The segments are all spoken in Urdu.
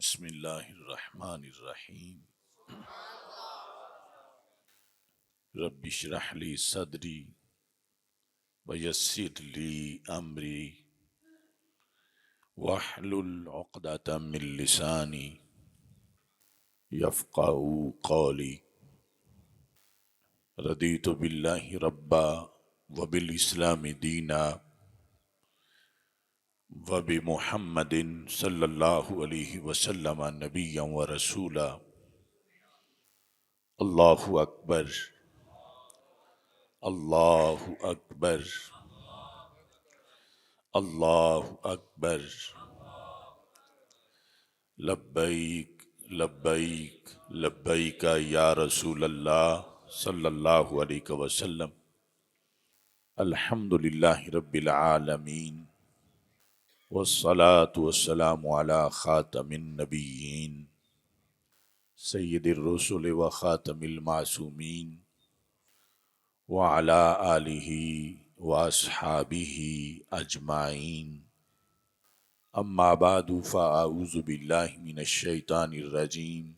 بسم اللہ الرحمن الرحیم رب اشرح لی صدری ویسر لی امری واحلل عقدۃ من لسانی یفقہوا قولی رضیت باللہ ربا وبالاسلام دینا وبمحمد صلی اللہ علیہ وسلم نبیا ورسولا اللہ اکبر اللہ اکبر اللہ اکبر لبیک لبیک لبیک یا رسول اللہ صلی اللہ علیہ وسلم الحمد للہ رب العالمین والصلاة والسلام على خاتم النبیین سید الرسل وخاتم المعصومین وعلى آلہ واصحابہ اجمعین اما بعد فاعوذ باللہ من الشیطان الرجیم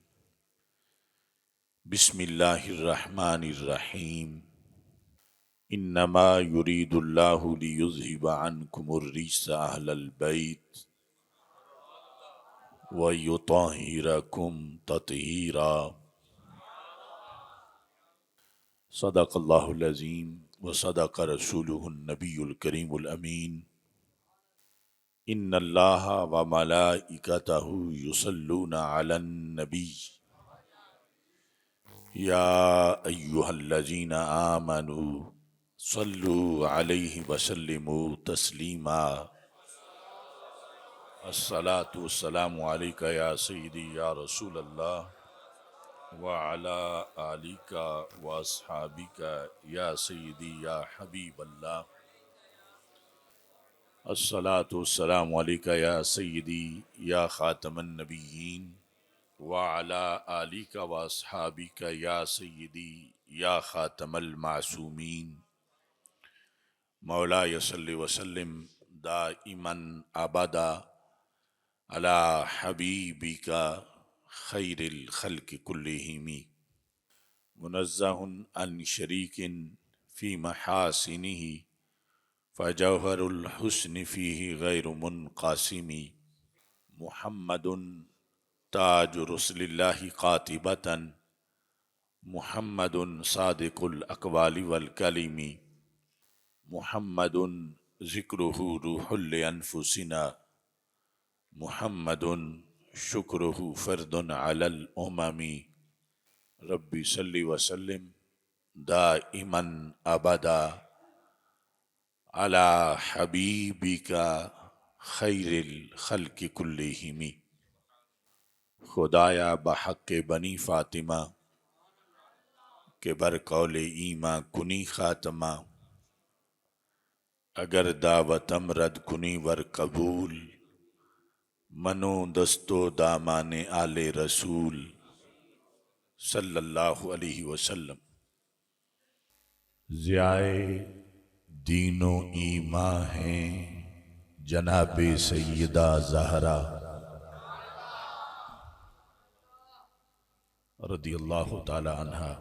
بسم اللہ الرحمن الرحیم انما یرید اللہ لیذہب عنکم الرجس اہل البیت ویطہرکم تطہیرا صدق اللہ العظیم وصدق رسولہ النبی الکریم الامین ان اللہ وملائکتہ یصلون علی النبی یا ایہا الذین آمنوا صلوا علیہ وسلموا تسلیما الصلاة والسلام علیکہ یا سیدی یا رسول اللہ وعلی آلک واصحابک یا سیدی یا حبیب اللہ الصلاة والسلام علیکہ یا سیدی یا خاتم النبیین وعلی آلک واصحابک یا سیدی یا خاتم المعصومین مولا صلی وسلم دائما ابدا علی حبیبک خیر الخلق کلہم منزہ عن شریک فی محاسنہ فجوہر الحسن فیہ غیر منقاسم محمد تاج رسل اللہ قاطبۃ محمد صادق الاقوال والکلم محمد ذکرہ روح لانفسنا محمد شکرہ فرد علی الامم ربی صلی وسلم دائما ابدا علی حبیبک خیر الخلق کلہم خدایا بحق بنی فاطمہ کہ برقول ایماں کنی خاتمہ اگر دعوتم رد کنی ور قبول منو دستو دامان آل رسول صلی اللہ علیہ وسلم ضیائے دین و ایمان ہیں جناب سیدہ زہرا رضی اللہ تعالی عنہا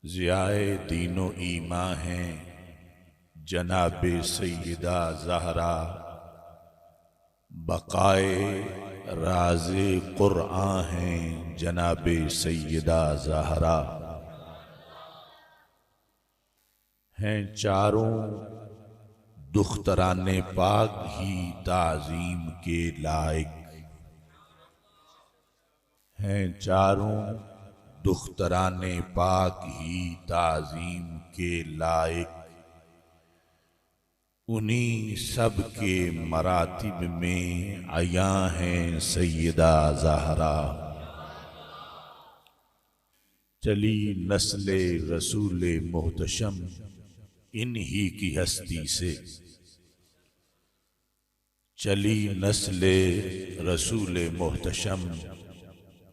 ضیائے دین و ایمان ہیں جناب سیدہ زہرا بقائے راز قرآن ہیں جناب سیدہ زہرا ہیں چاروں دختران پاک ہی تعظیم کے لائق ہیں چاروں دختران پاک ہی تعظیم کے لائق انہی سب کے مراتب میں عیاں ہیں سیدہ زہرا چلی نسل رسول محتشم انہی کی ہستی سے چلی نسل رسول محتشم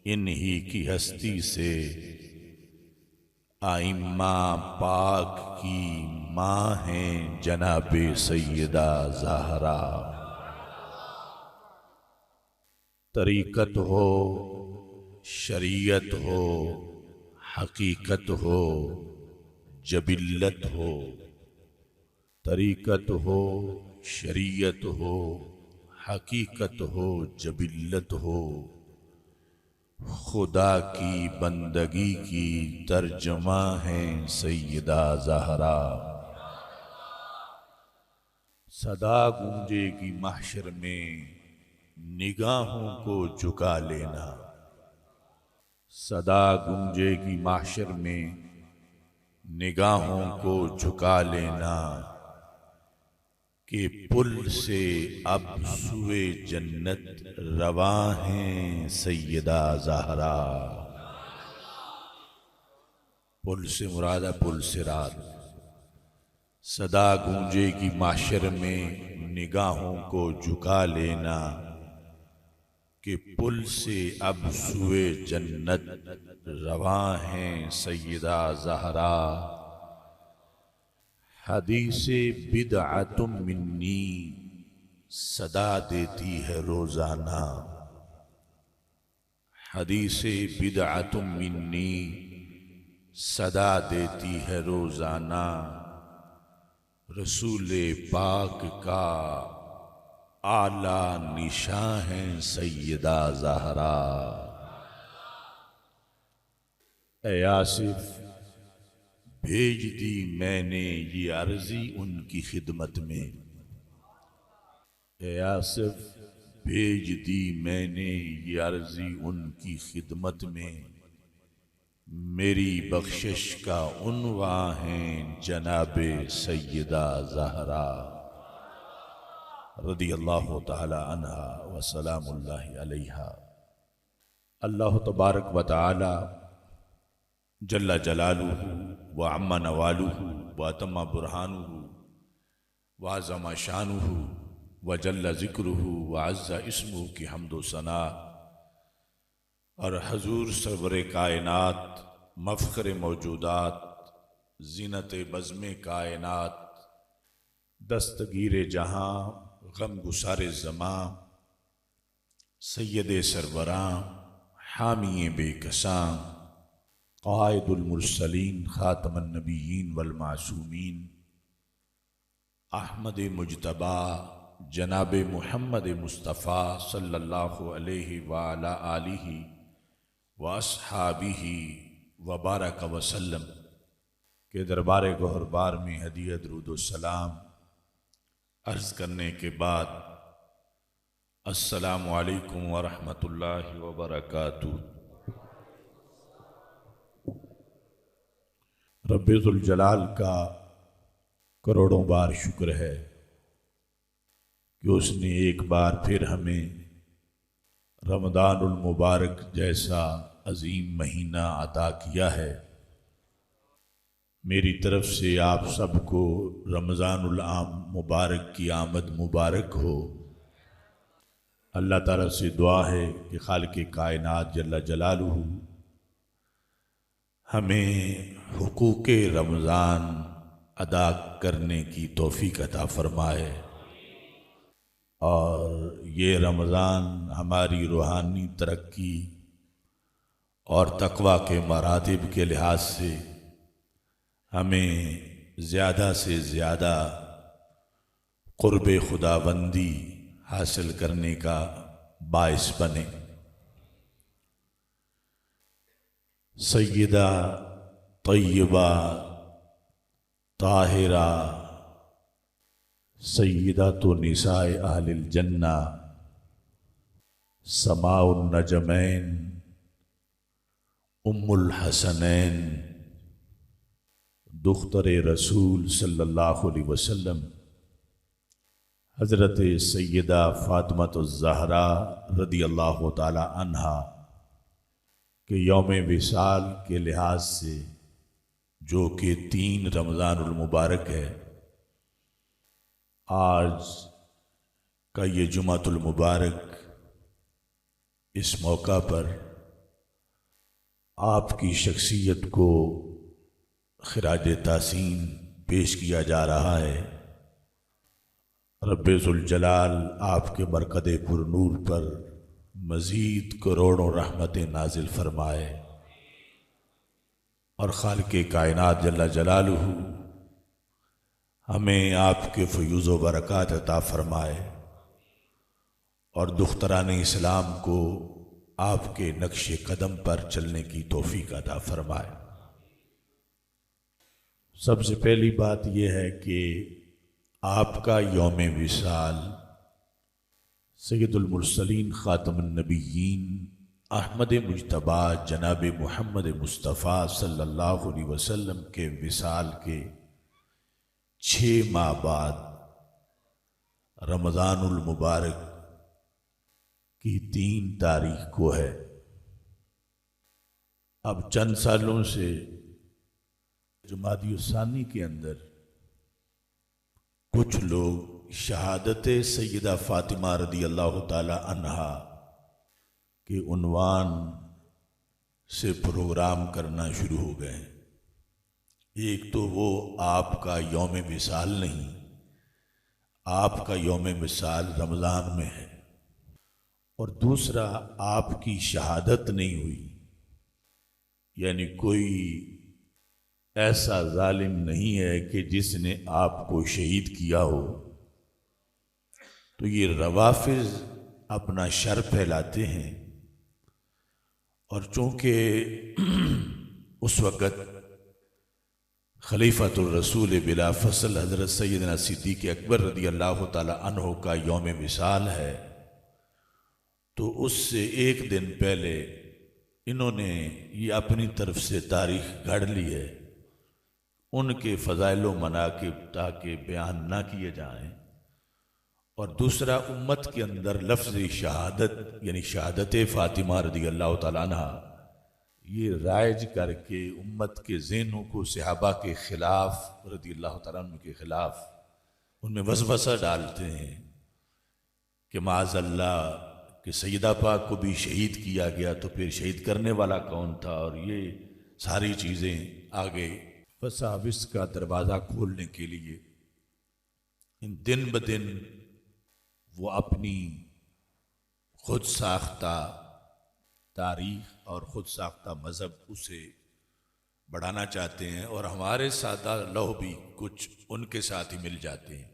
انہی کی ہستی سے ائمہ پاک کی ماں ہیں جناب سیدہ زہرا طریقت ہو، شریعت ہو، حقیقت ہو، جبلت ہو۔ طریقت ہو، شریعت ہو، حقیقت ہو، جبلت ہو، خدا کی بندگی کی ترجمہ ہیں سیدہ زہرا۔ صدا گونجے گی محشر میں نگاہوں کو جھکا لینا، صدا گونجے گی محشر میں نگاہوں کو جھکا لینا، کہ پل سے اب سوئے جنت رواں ہیں سیدہ زہرا۔ پل سے مراد ہے پل صراط۔ صدا گونجے گی محشر میں نگاہوں کو جھکا لینا، کہ پل سے اب سوئے جنت رواں ہیں سیدہ زہرا۔ حدیث بدعت منی صدا دیتی ہے روزانہ، حدیث بدعت منی صدا دیتی ہے روزانہ، رسول پاک کا اعلیٰ نشاں ہیں سیدہ زہرا۔ اے آصف بھیج دی میں نے یہ عرضی ان کی خدمت میں، اے آصف بھیج دی میں نے یہ عرضی ان کی خدمت میں، میری بخشش کا عنواں ہیں جناب سیدہ زہرا رضی اللہ تعالی عنہا وسلام اللہ علیہا۔ اللہ تبارک و تعالی جل جلالہ وعم نوالہ واتم برہانہ وعظم شانہ وجل ذکرہ وعز اسمہ کی حمد و ثنا، اور حضور سرور کائنات مفخر موجودات زینت بزم کائنات دستگیر جہاں غم گسار زماں سید سربراں حامی بے کساں قائد المرسلین خاتم النبیین والمعصومین احمد مجتبی جناب محمد مصطفیٰ صلی اللہ علیہ وعلی آلہ واصحابہ وبارک وسلم کے دربار گوہر بار میں ہدیہ درود و سلام عرض کرنے کے بعد السلام علیکم ورحمۃ اللہ وبرکاتہ۔ رب ذوالجلال کا کروڑوں بار شکر ہے کہ اس نے ایک بار پھر ہمیں رمضان المبارک جیسا عظیم مہینہ عطا کیا ہے۔ میری طرف سے آپ سب کو رمضان العام مبارک کی آمد مبارک ہو۔ اللہ تعالیٰ سے دعا ہے کہ خالق کائنات جل جلالہ ہمیں حقوق رمضان ادا کرنے کی توفیق عطا فرمائے، اور یہ رمضان ہماری روحانی ترقی اور تقوی کے مراتب کے لحاظ سے ہمیں زیادہ سے زیادہ قرب خداوندی حاصل کرنے کا باعث بنے۔ سیدہ طیبہ طاہرہ سیدۃ نساء اہل الجنہ سماء النجمین ام الحسنین دختر رسول صلی اللہ علیہ وسلم حضرت سیدہ فاطمۃ الزہراء رضی اللہ تعالی عنہا کہ یوم وصال کے لحاظ سے جو کہ 3 رمضان المبارک ہے، آج کا یہ جمعۃ المبارک، اس موقع پر آپ کی شخصیت کو خراج تحسین پیش کیا جا رہا ہے۔ رب ذوالجلال آپ کے مرقد پر نور پر مزید کروڑوں رحمتیں نازل فرمائے اور خالق کائنات جل جلالہ ہمیں آپ کے فیوز و برکات عطا فرمائے اور دختران اسلام کو آپ کے نقش قدم پر چلنے کی توفیق عطا فرمائے۔ سب سے پہلی بات یہ ہے کہ آپ کا یوم وصال سید المرسلین خاتم النبیین احمد مجتبیٰ جناب محمد مصطفیٰ صلی اللہ علیہ وسلم کے وصال کے 6 ماہ بعد رمضان المبارک کی 3 تاریخ کو ہے۔ اب چند سالوں سے جمادی الثانی کے اندر کچھ لوگ شہادت سیدہ فاطمہ رضی اللہ تعالی عنہا کے عنوان سے پروگرام کرنا شروع ہو گئے ہیں۔ ایک تو وہ آپ کا یوم وصال نہیں، آپ کا یوم وصال رمضان میں ہے، اور دوسرا آپ کی شہادت نہیں ہوئی، یعنی کوئی ایسا ظالم نہیں ہے کہ جس نے آپ کو شہید کیا ہو۔ تو یہ روافض اپنا شر پھیلاتے ہیں، اور چونکہ اس وقت خلیفۃ الرسول بلا فصل حضرت سیدنا صدیق اکبر رضی اللہ تعالی عنہ کا یوم وصال ہے، تو اس سے ایک دن پہلے انہوں نے یہ اپنی طرف سے تاریخ گھڑ لی ہے، ان کے فضائل و مناقب تاکہ بیان نہ کیے جائیں، اور دوسرا امت کے اندر لفظ شہادت یعنی شہادت فاطمہ رضی اللہ تعالیٰ عنہ یہ رائج کر کے امت کے ذہنوں کو صحابہ کے خلاف رضی اللہ تعالیٰ عنہ کے خلاف ان میں وسوسہ ڈالتے ہیں کہ معاذ اللہ کہ سیدہ پاک کو بھی شہید کیا گیا، تو پھر شہید کرنے والا کون تھا، اور یہ ساری چیزیں آگے فساوس کا دروازہ کھولنے کے لیے دن بدن وہ اپنی خود ساختہ تاریخ اور خود ساختہ مذہب اسے بڑھانا چاہتے ہیں، اور ہمارے سادہ لوح بھی کچھ ان کے ساتھ ہی مل جاتے ہیں۔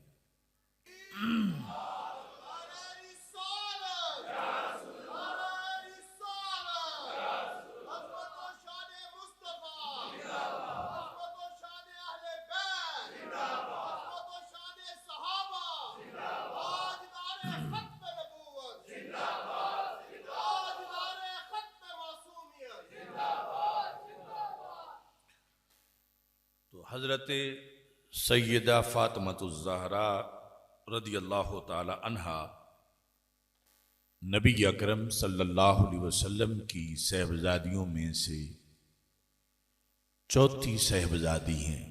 حضرت سیدہ فاطمہ الزہراء رضی اللہ تعالی عنہا نبی اکرم صلی اللہ علیہ وسلم کی صاحبزادیوں میں سے چوتھی صاحبزادی ہیں،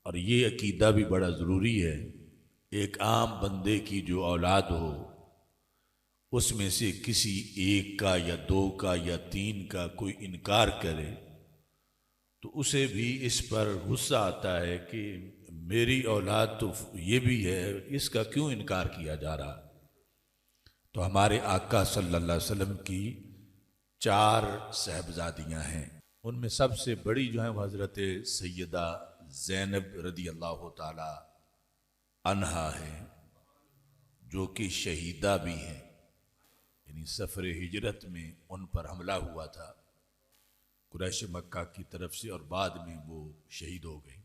اور یہ عقیدہ بھی بڑا ضروری ہے۔ ایک عام بندے کی جو اولاد ہو، اس میں سے کسی ایک کا یا 2 کا یا 3 کا کوئی انکار کرے تو اسے بھی اس پر غصہ آتا ہے کہ میری اولاد تو یہ بھی ہے، اس کا کیوں انکار کیا جا رہا۔ تو ہمارے آقا صلی اللہ علیہ وسلم کی 4 صاحبزادیاں ہیں، ان میں سب سے بڑی جو ہیں وہ حضرت سیدہ زینب رضی اللہ تعالی عنہا ہیں، جو کہ شہیدہ بھی ہیں، یعنی سفر ہجرت میں ان پر حملہ ہوا تھا قریش مکہ کی طرف سے، اور بعد میں وہ شہید ہو گئی۔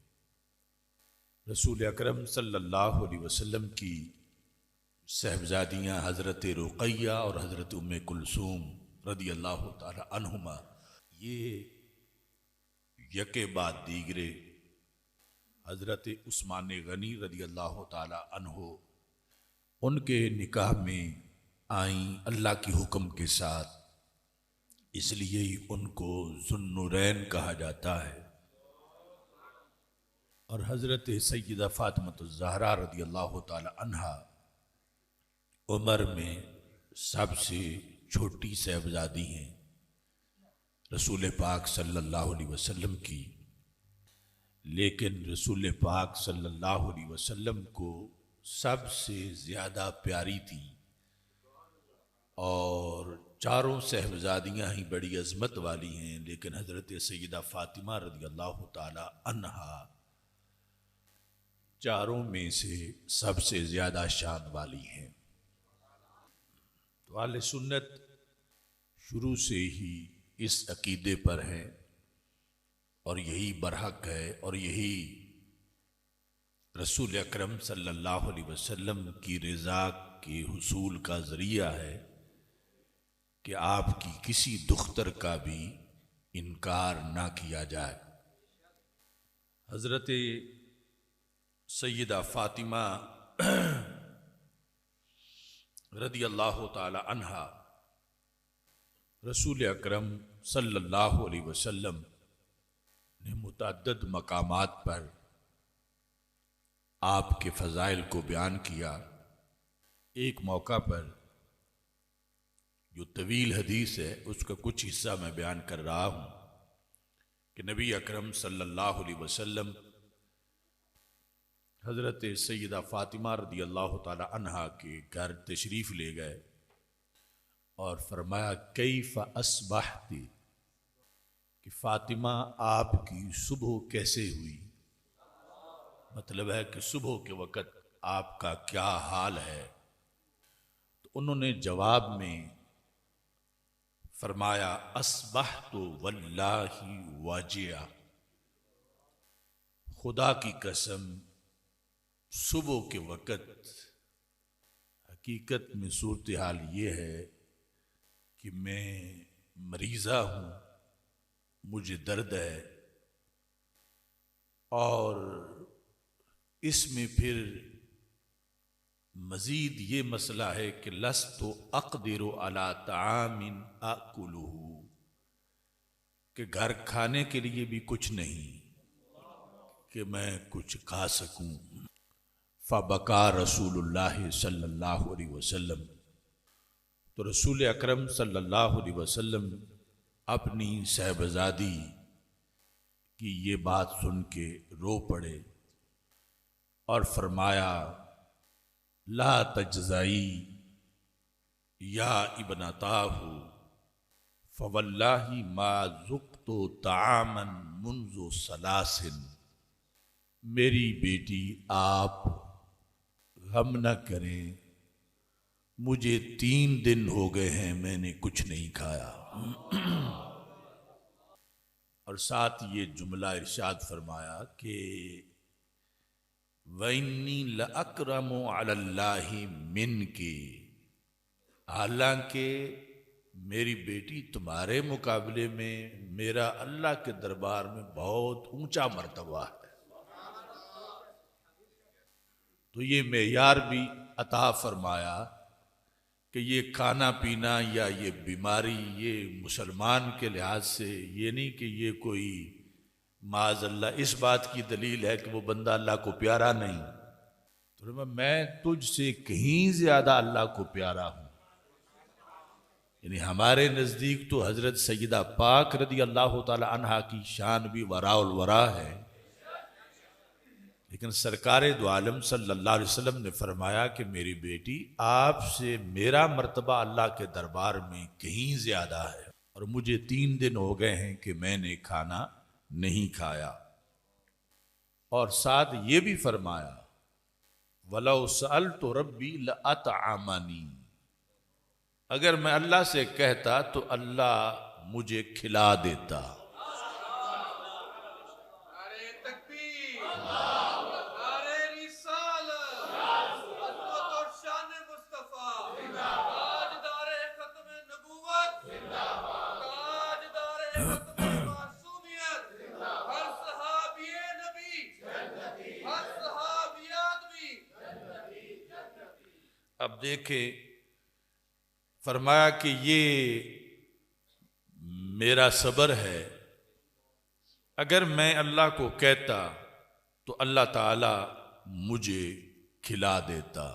رسول اکرم صلی اللہ علیہ وسلم کی صاحبزادیاں حضرت رقیہ اور حضرت ام کلثوم رضی اللہ تعالی عنہما، یہ یکے بعد دیگرے حضرت عثمان غنی رضی اللہ تعالی عنہ ان کے نکاح میں آئیں اللہ کے حکم کے ساتھ، اس لیے ہی ان کو ذو النورین کہا جاتا ہے۔ اور حضرت سیدہ فاطمہ الزہراء رضی اللہ تعالی عنہا عمر میں سب سے چھوٹی صاحبزادی ہیں رسول پاک صلی اللہ علیہ وسلم کی، لیکن رسول پاک صلی اللہ علیہ وسلم کو سب سے زیادہ پیاری تھی اور چاروں صاحبزادیاں ہی بڑی عظمت والی ہیں، لیکن حضرت سیدہ فاطمہ رضی اللہ تعالی عنہا چاروں میں سے سب سے زیادہ شان والی ہیں۔ تو اہل سنت شروع سے ہی اس عقیدے پر ہیں اور یہی برحق ہے اور یہی رسول اکرم صلی اللہ علیہ وسلم کی رضا کے حصول کا ذریعہ ہے کہ آپ کی کسی دختر کا بھی انکار نہ کیا جائے۔ حضرت سیدہ فاطمہ رضی اللہ تعالی عنہا رسول اکرم صلی اللہ علیہ وسلم نے متعدد مقامات پر آپ کے فضائل کو بیان کیا۔ ایک موقع پر جو طویل حدیث ہے اس کا کچھ حصہ میں بیان کر رہا ہوں کہ نبی اکرم صلی اللہ علیہ وسلم حضرت سیدہ فاطمہ رضی اللہ تعالی عنہا کے گھر تشریف لے گئے اور فرمایا کیف اصبحتی، کہ فاطمہ آپ کی صبح کیسے ہوئی، مطلب ہے کہ صبح کے وقت آپ کا کیا حال ہے۔ تو انہوں نے جواب میں فرمایا اصبحت واللہ واجعا، خدا کی قسم صبح کے وقت حقیقت میں صورتحال یہ ہے کہ میں مریضہ ہوں، مجھے درد ہے، اور اس میں پھر مزید یہ مسئلہ ہے کہ لست اقدر علی طعام آکلہ، کہ گھر کھانے کے لیے بھی کچھ نہیں کہ میں کچھ کھا سکوں۔ فبکا رسول اللہ صلی اللہ علیہ وسلم، تو رسول اکرم صلی اللہ علیہ وسلم اپنی صاحبزادی کی یہ بات سن کے رو پڑے اور فرمایا لا تجزعی یا ابنتاہ فواللہ ما ذقت طعاما منذ ثلاث، میری بیٹی آپ غم نہ کریں، مجھے 3 دن ہو گئے ہیں میں نے کچھ نہیں کھایا۔ اور ساتھ یہ جملہ ارشاد فرمایا کہ وَإِنِّي لَأَكْرَمُ عَلَى اللَّهِ مِنْكِ، حالانکہ میری بیٹی تمہارے مقابلے میں میرا اللہ کے دربار میں بہت اونچا مرتبہ ہے۔ تو یہ معیار بھی عطا فرمایا کہ یہ کھانا پینا یا یہ بیماری یہ مسلمان کے لحاظ سے یہ نہیں کہ یہ کوئی معاذ اللہ اس بات کی دلیل ہے کہ وہ بندہ اللہ کو پیارا نہیں۔ تو میں تجھ سے کہیں زیادہ اللہ کو پیارا ہوں، یعنی ہمارے نزدیک تو حضرت سیدہ پاک رضی اللہ تعالی عنہا کی شان بھی وراء الورا ہے، لیکن سرکار دو عالم صلی اللہ علیہ وسلم نے فرمایا کہ میری بیٹی آپ سے میرا مرتبہ اللہ کے دربار میں کہیں زیادہ ہے، اور مجھے 3 دن ہو گئے ہیں کہ میں نے کھانا نہیں کھایا۔ اور ساتھ یہ بھی فرمایا وَلَوْ سَأَلْتُ رَبِّي لَأَطْعَمَنِي، اگر میں اللہ سے کہتا تو اللہ مجھے کھلا دیتا۔ اب دیکھیں فرمایا کہ یہ میرا صبر ہے، اگر میں اللہ کو کہتا تو اللہ تعالی مجھے کھلا دیتا،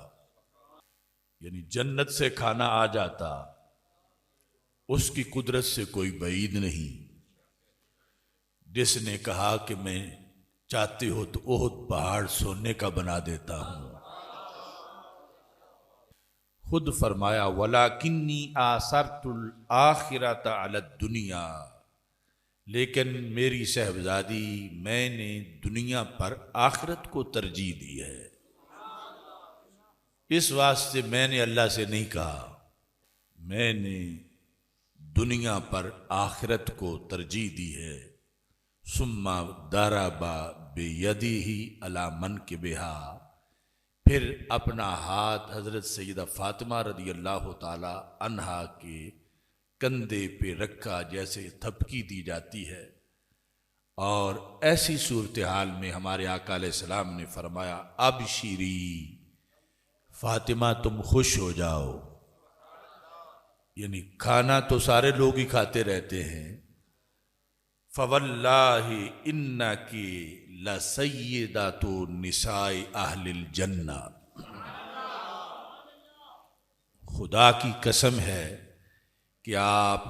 یعنی جنت سے کھانا آ جاتا، اس کی قدرت سے کوئی بعید نہیں۔ جس نے کہا کہ میں چاہتے ہو تو احد پہاڑ سونے کا بنا دیتا ہوں، خود فرمایا وَلَكِنِّي آثَرْتُ الْآخِرَةَ عَلَى الدُّنْيَا، لیکن میری صاحبزادی میں نے دنیا پر آخرت کو ترجیح دی ہے۔ اس واسطے میں نے اللہ سے نہیں کہا، میں نے دنیا پر آخرت کو ترجیح دی ہے۔ ثم ضرب بیدیہ علی منکبہا، پھر اپنا ہاتھ حضرت سیدہ فاطمہ رضی اللہ تعالی عنہا کے کندھے پہ رکھا جیسے تھپکی دی جاتی ہے، اور ایسی صورتحال میں ہمارے آقا علیہ السلام نے فرمایا ابشری فاطمہ تم خوش ہو جاؤ، یعنی کھانا تو سارے لوگ ہی کھاتے رہتے ہیں، فواللہ انکی لسیدۃ نساء اہل الجنہ، خدا کی قسم ہے کہ آپ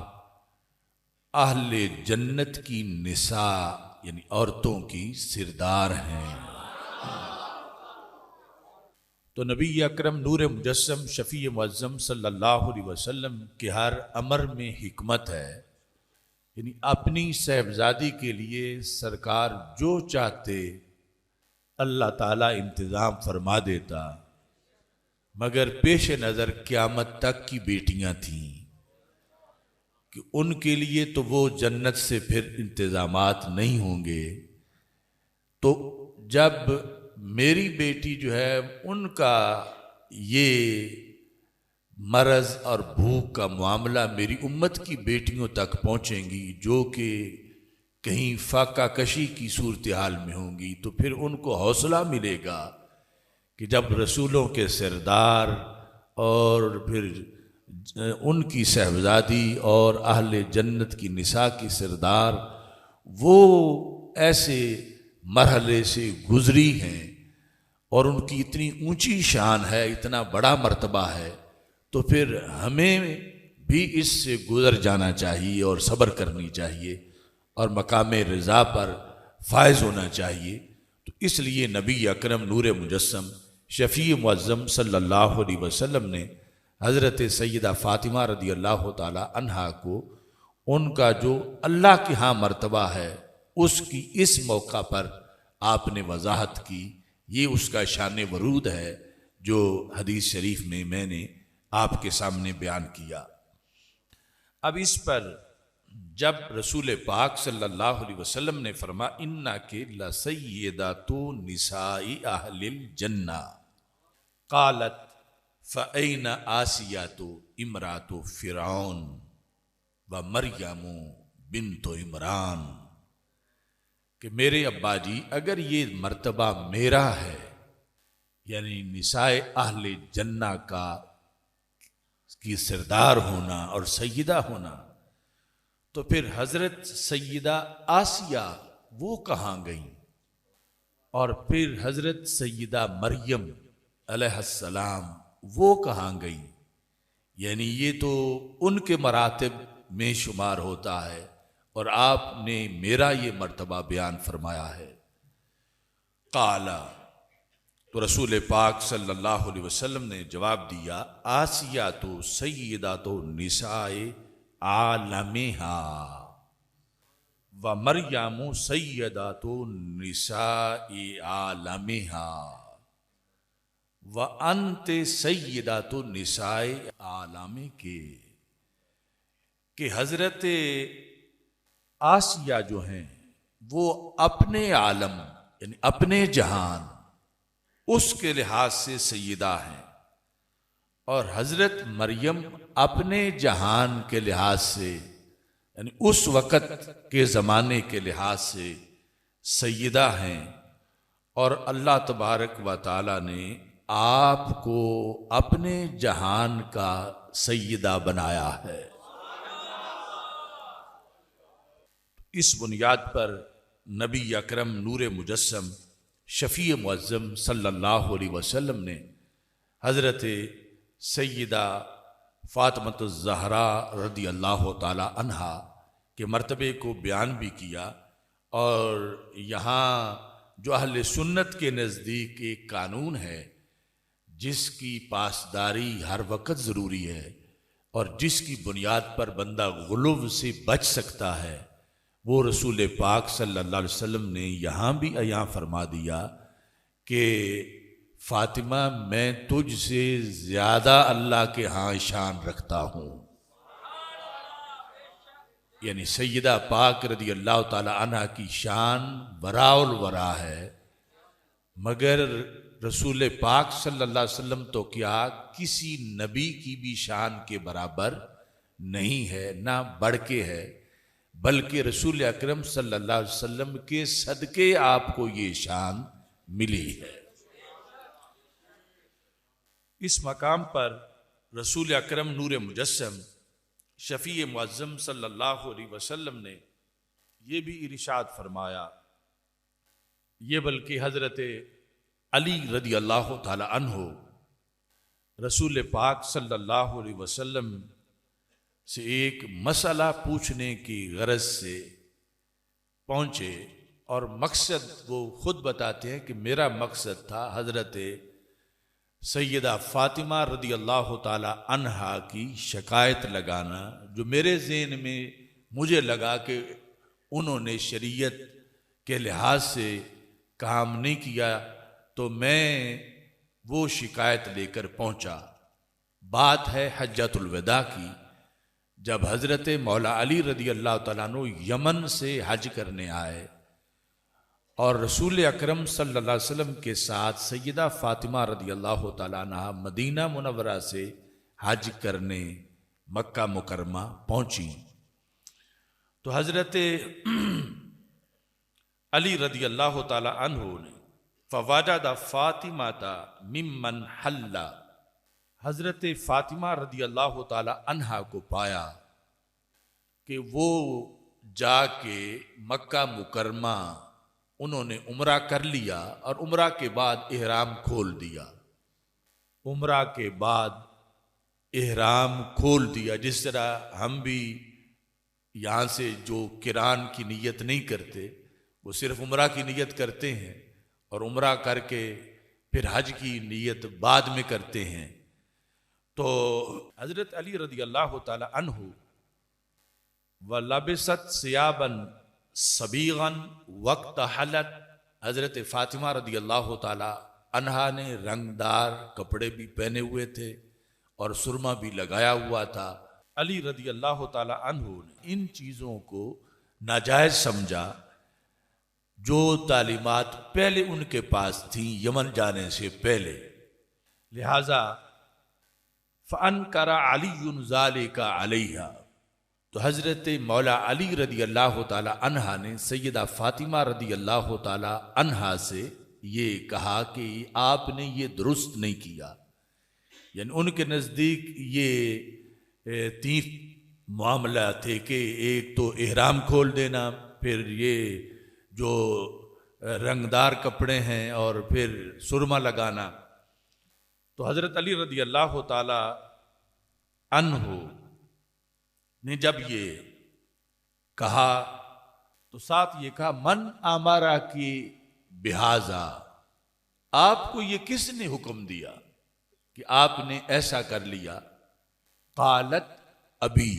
اہل جنت کی نساء یعنی عورتوں کی سردار ہیں۔ تو نبی اکرم نور مجسم شفیع معظم صلی اللہ علیہ وسلم کے ہر امر میں حکمت ہے، یعنی اپنی صاحبزادی کے لیے سرکار جو چاہتے اللہ تعالیٰ انتظام فرما دیتا، مگر پیش نظر قیامت تک کی بیٹیاں تھیں کہ ان کے لیے تو وہ جنت سے پھر انتظامات نہیں ہوں گے، تو جب میری بیٹی جو ہے ان کا یہ مرض اور بھوک کا معاملہ میری امت کی بیٹیوں تک پہنچیں گی جو کہ کہیں فاقہ کشی کی صورتحال میں ہوں گی، تو پھر ان کو حوصلہ ملے گا کہ جب رسولوں کے سردار اور پھر ان کی صاحبزادی اور اہل جنت کی نساء کی سردار وہ ایسے مرحلے سے گزری ہیں اور ان کی اتنی اونچی شان ہے، اتنا بڑا مرتبہ ہے، تو پھر ہمیں بھی اس سے گزر جانا چاہیے اور صبر کرنی چاہیے اور مقام رضا پر فائز ہونا چاہیے۔ تو اس لیے نبی اکرم نور مجسم شفیع معظم صلی اللہ علیہ وسلم نے حضرت سیدہ فاطمہ رضی اللہ تعالی عنہا کو ان کا جو اللہ کے ہاں مرتبہ ہے اس کی اس موقع پر آپ نے وضاحت کی، یہ اس کا شان ورود ہے جو حدیث شریف میں نے آپ کے سامنے بیان کیا۔ اب اس پر جب رسول پاک صلی اللہ علیہ وسلم نے فرمایا انکی لسیدۃ نساء اہل الجنہ، قالت فأین آسیۃ امرأۃ فرعون ومریم بنت عمران، کہ میرے ابا جی اگر یہ مرتبہ میرا ہے یعنی نساء اہل جنہ کی سردار ہونا اور سیدہ ہونا، تو پھر حضرت سیدہ آسیہ وہ کہاں گئیں، اور پھر حضرت سیدہ مریم علیہ السلام وہ کہاں گئیں، یعنی یہ تو ان کے مراتب میں شمار ہوتا ہے اور آپ نے میرا یہ مرتبہ بیان فرمایا ہے۔ قالا، تو رسول پاک صلی اللہ علیہ وسلم نے جواب دیا آسیہ تو سیدۃ نساء عالمہا ومریم سیدۃ نساء عالمہا وانت سیدۃ نساء عالمک، کہ حضرت آسیہ جو ہیں وہ اپنے عالم یعنی اپنے جہان اس کے لحاظ سے سیدہ ہیں، اور حضرت مریم اپنے جہان کے لحاظ سے یعنی اس وقت کے زمانے کے لحاظ سے سیدہ ہیں، اور اللہ تبارک و تعالی نے آپ کو اپنے جہان کا سیدہ بنایا ہے۔ اس بنیاد پر نبی اکرم نور مجسم شفیع معظم صلی اللہ علیہ وسلم نے حضرت سیدہ فاطمہ الزہراء رضی اللہ تعالی عنہا کے مرتبے کو بیان بھی کیا، اور یہاں جو اہل سنت کے نزدیک ایک قانون ہے، جس کی پاسداری ہر وقت ضروری ہے اور جس کی بنیاد پر بندہ غلو سے بچ سکتا ہے، وہ رسول پاک صلی اللہ علیہ وسلم نے یہاں بھی عیاں فرما دیا کہ فاطمہ میں تجھ سے زیادہ اللہ کے ہاں شان رکھتا ہوں۔ یعنی سیدہ پاک رضی اللہ تعالی عنہ کی شان وراء الورا ہے، مگر رسول پاک صلی اللہ علیہ وسلم تو کیا کسی نبی کی بھی شان کے برابر نہیں ہے، نہ بڑھ کے ہے، بلکہ رسول اکرم صلی اللہ علیہ وسلم کے صدقے آپ کو یہ شان ملی ہے۔ اس مقام پر رسول اکرم نور مجسم شفیع معظم صلی اللہ علیہ وسلم نے یہ بھی ارشاد فرمایا، یہ بلکہ حضرت علی رضی اللہ تعالی عنہ رسول پاک صلی اللہ علیہ وسلم سے ایک مسئلہ پوچھنے کی غرض سے پہنچے، اور مقصد وہ خود بتاتے ہیں کہ میرا مقصد تھا حضرت سیدہ فاطمہ رضی اللہ تعالی عنہا کی شکایت لگانا، جو میرے ذہن میں مجھے لگا کہ انہوں نے شریعت کے لحاظ سے کام نہیں کیا، تو میں وہ شکایت لے کر پہنچا۔ بات ہے حجۃ الوداع کی، جب حضرت مولا علی رضی اللہ تعالیٰ عنہ یمن سے حج کرنے آئے اور رسول اکرم صلی اللہ علیہ وسلم کے ساتھ سیدہ فاطمہ رضی اللہ تعالیٰ عنہ مدینہ منورہ سے حج کرنے مکہ مکرمہ پہنچی، تو حضرت علی رضی اللہ تعالیٰ عنہ نے فوجد فاطمہ ممن حل، حضرت فاطمہ رضی اللہ تعالی عنہا کو پایا کہ وہ جا کے مکہ مکرمہ انہوں نے عمرہ کر لیا اور عمرہ کے بعد احرام کھول دیا۔ عمرہ کے بعد احرام کھول دیا، جس طرح ہم بھی یہاں سے جو قران کی نیت نہیں کرتے وہ صرف عمرہ کی نیت کرتے ہیں، اور عمرہ کر کے پھر حج کی نیت بعد میں کرتے ہیں۔ تو حضرت علی رضی اللہ تعالی عنہ وَلَبِسَتْ ثِيَابًا صَبِيغًا وقت حلت، حضرت فاطمہ رضی اللہ تعالی عنہا نے رنگدار کپڑے بھی پہنے ہوئے تھے اور سرما بھی لگایا ہوا تھا۔ علی رضی اللہ تعالی عنہ نے ان چیزوں کو ناجائز سمجھا جو تعلیمات پہلے ان کے پاس تھیں یمن جانے سے پہلے، لہذا فَأَنْكَرَ عَلِيٌّ ذَلِكَ عَلَيْهَا، تو حضرت مولا علی رضی اللہ تعالی عنہا نے سیدہ فاطمہ رضی اللہ تعالی عنہا سے یہ کہا کہ آپ نے یہ درست نہیں کیا، یعنی ان کے نزدیک یہ تین معاملہ تھے کہ ایک تو احرام کھول دینا، پھر یہ جو رنگدار کپڑے ہیں، اور پھر سرما لگانا۔ تو حضرت علی رضی اللہ تعالی عنہ نے جب یہ کہا تو ساتھ یہ کہا من امارا کی بہذا، آپ کو یہ کس نے حکم دیا کہ آپ نے ایسا کر لیا؟ قالت ابی،